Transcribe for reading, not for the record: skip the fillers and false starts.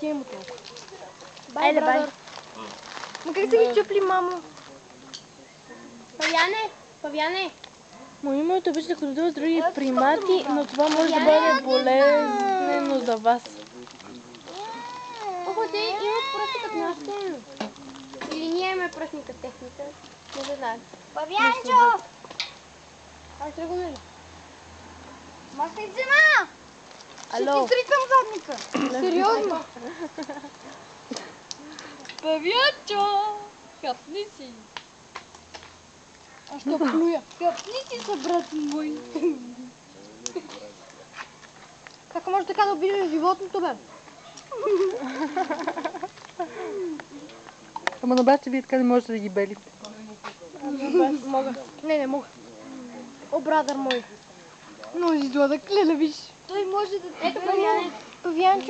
ти има толкова. Айде, бай. Ма как се ги чупли, мамо? Павяне! Мои името обича да ходил с други примати, но това може да бъде болезнено за вас. Охо, те имат пръсти като нашите. Или ние имаме пръстни като техника. Не да знаем. Павянчо! Аз тръгваме ли? Може да взема! Ще Ало. ти сритвам задника. Сериозно? Павячо! Хапни си! Аз ще плюя. Хапни си са, брат мой. Как може така да обидиш животното, бе? Ама на баща вие така не можете да ги белите. Мога. Не мога. О, брадър мой. Но изгледа клеле, виж. Той може да те Ето, Павяне! Павянчо